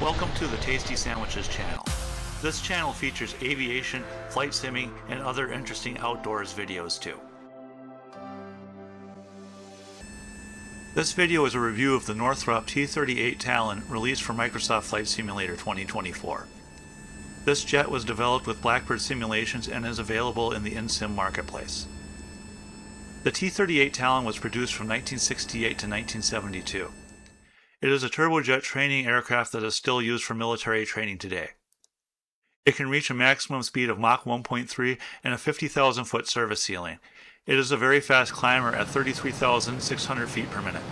Welcome to the Tasty Sandwiches channel. This channel features aviation, flight simming, and other interesting outdoors videos too. This video is a review of the Northrop T-38A Talon released for Microsoft Flight Simulator 2024. This jet was developed with Blackbird Simulations and is available in the InSim marketplace. The T-38A Talon was produced from 1968 to 1972. It is a turbojet training aircraft that is still used for military training today. It can reach a maximum speed of Mach 1.3 and a 50,000-foot service ceiling. It is a very fast climber at 33,600 feet per minute.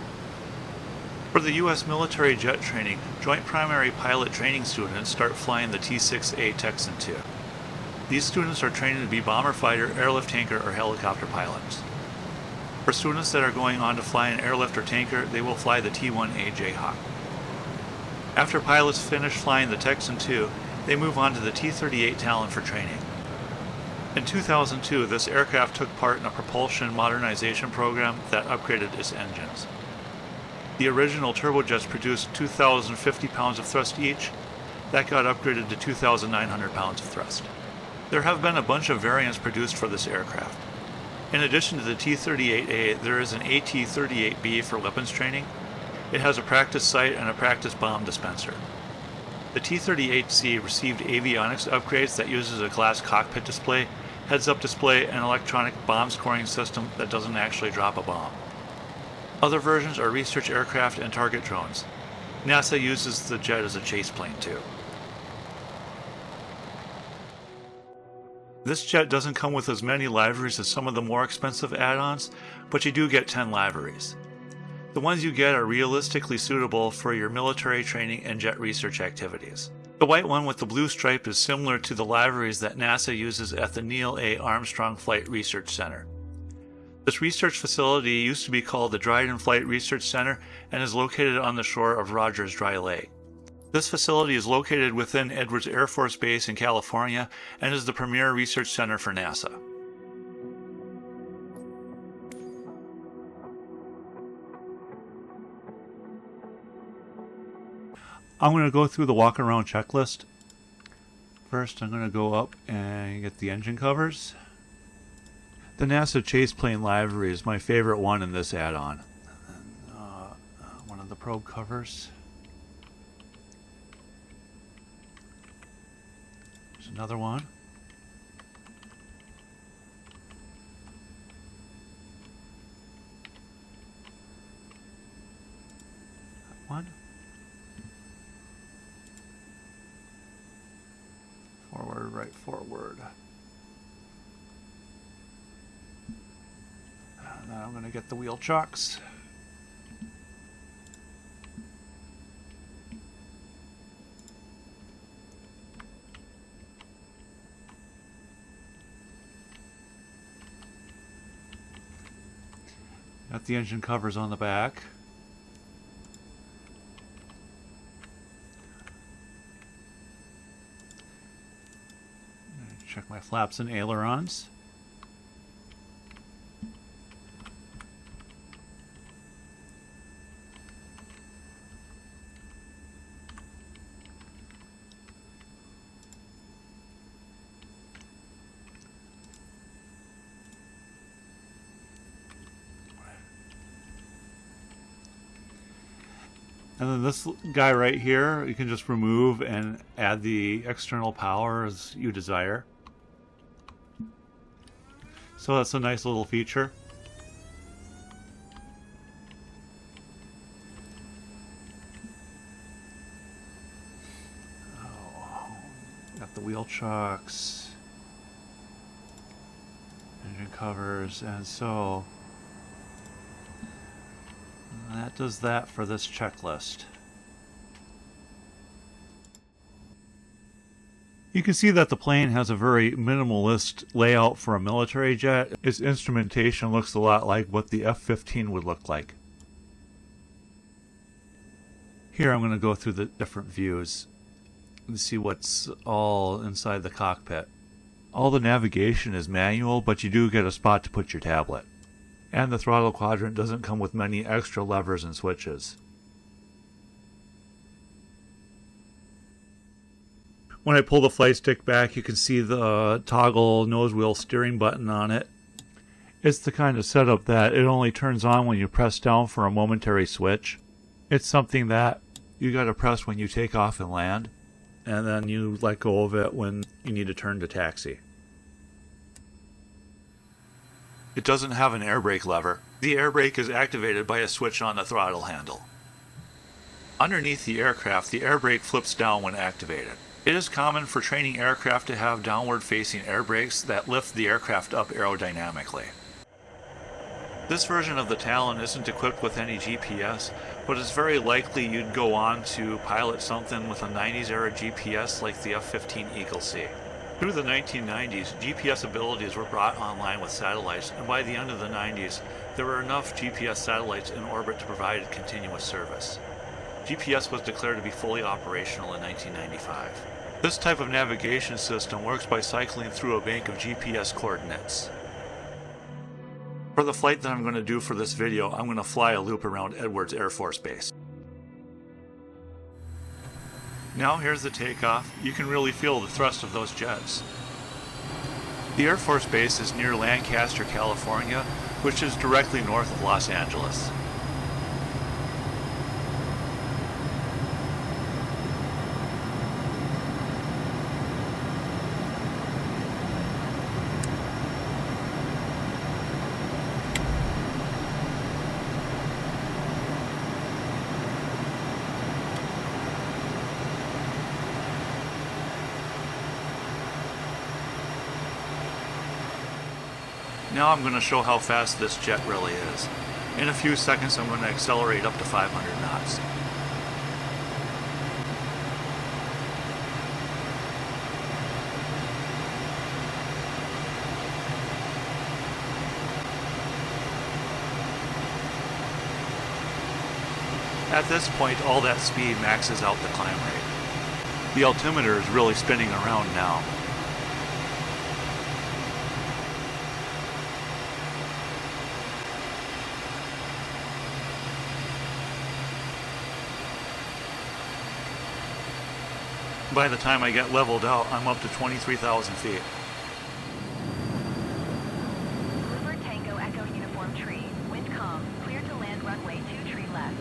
For the U.S. military jet training, Joint Primary Pilot training students start flying the T-6A Texan II. These students are trained to be bomber fighter, airlift tanker, or helicopter pilots. For students that are going on to fly an airlift or tanker, they will fly the T-1A Jayhawk. After pilots finish flying the Texan II, they move on to the T-38A Talon for training. In 2002, this aircraft took part in a propulsion modernization program that upgraded its engines. The original turbojets produced 2,050 pounds of thrust each. That got upgraded to 2,900 pounds of thrust. There have been a bunch of variants produced for this aircraft. In addition to the T-38A, there is an AT-38B for weapons training. It has a practice sight and a practice bomb dispenser. The T-38C received avionics upgrades that uses a glass cockpit display, heads-up display, and electronic bomb scoring system that doesn't actually drop a bomb. Other versions are research aircraft and target drones. NASA uses the jet as a chase plane too. This jet doesn't come with as many liveries as some of the more expensive add-ons, but you do get 10 liveries. The ones you get are realistically suitable for your military training and jet research activities. The white one with the blue stripe is similar to the liveries that NASA uses at the Neil A. Armstrong Flight Research Center. This research facility used to be called the Dryden Flight Research Center and is located on the shore of Rogers Dry Lake. This facility is located within Edwards Air Force Base in California and is the premier research center for NASA. I'm going to go through the walk-around checklist. First, I'm going to go up and get the engine covers. The NASA Chase Plane livery is my favorite one in this add-on. One of the probe covers. There's another one. That one. Forward, right forward. Now I'm going to get the wheel chocks. Got the engine covers on the back. Check my flaps and ailerons. And then this guy right here, you can just remove and add the external power as you desire. So that's a nice little feature. Oh, got the wheel chocks, engine covers, and so that does that for this checklist. You can see that the plane has a very minimalist layout for a military jet. Its instrumentation looks a lot like what the F-15 would look like. Here I'm going to go through the different views and see what's all inside the cockpit. All the navigation is manual, but you do get a spot to put your tablet. And the throttle quadrant doesn't come with many extra levers and switches. When I pull the flight stick back, you can see the toggle nose wheel steering button on it. It's the kind of setup that it only turns on when you press down for a momentary switch. It's something that you gotta press when you take off and land, and then you let go of it when you need to turn to taxi. It doesn't have an air brake lever. The air brake is activated by a switch on the throttle handle. Underneath the air brake flips down when activated. It is common for training aircraft to have downward-facing air brakes that lift the aircraft up aerodynamically. This version of the Talon isn't equipped with any GPS, but it's very likely you'd go on to pilot something with a 90s era GPS like the F-15 Eagle C. Through the 1990s, GPS abilities were brought online with satellites, and by the end of the 90s, there were enough GPS satellites in orbit to provide continuous service. GPS was declared to be fully operational in 1995. This type of navigation system works by cycling through a bank of GPS coordinates. For the flight that I'm going to do for this video, I'm going to fly a loop around Edwards Air Force Base. Now here's the takeoff. You can really feel the thrust of those jets. The Air Force Base is near Lancaster, California, which is directly north of Los Angeles. Now I'm going to show how fast this jet really is. In a few seconds I'm going to accelerate up to 500 knots. At this point, all that speed maxes out the climb rate. The altimeter is really spinning around now. By the time I get leveled out, I'm up to 23,000 feet. Blackbird Tango Echo Uniform Tree. Wind calm. Clear to land runway 2 tree left.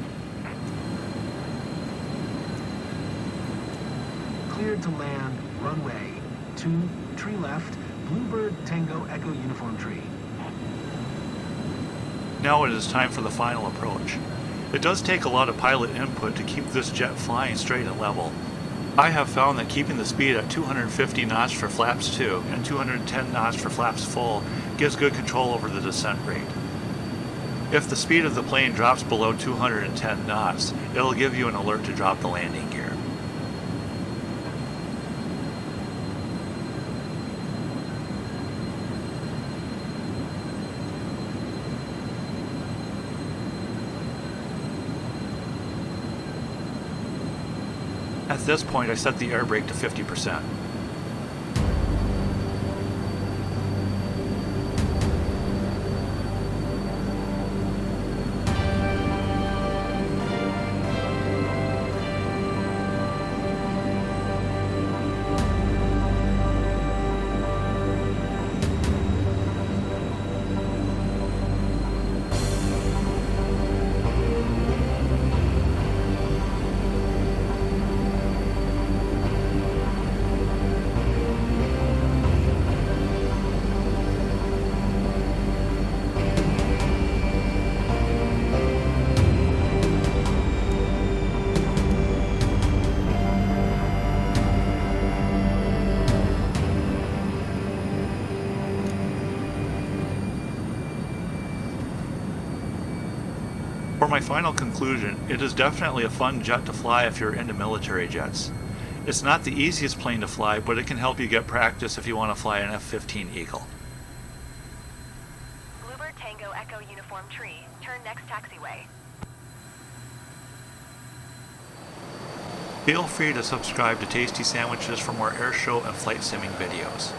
Cleared to land runway 2 tree left. Bluebird Tango Echo Uniform Tree. Now it is time for the final approach. It does take a lot of pilot input to keep this jet flying straight and level. I have found that keeping the speed at 250 knots for flaps 2 and 210 knots for flaps full gives good control over the descent rate. If the speed of the plane drops below 210 knots, it'll give you an alert to drop the landing gear. At this point, I set the air brake to 50%. For my final conclusion, it is definitely a fun jet to fly if you're into military jets. It's not the easiest plane to fly, but it can help you get practice if you want to fly an F-15 Eagle. Blackbird Tango Echo Uniform Tree. Turn next taxiway. Feel free to subscribe to Tasty Sandwiches for more airshow and flight simming videos.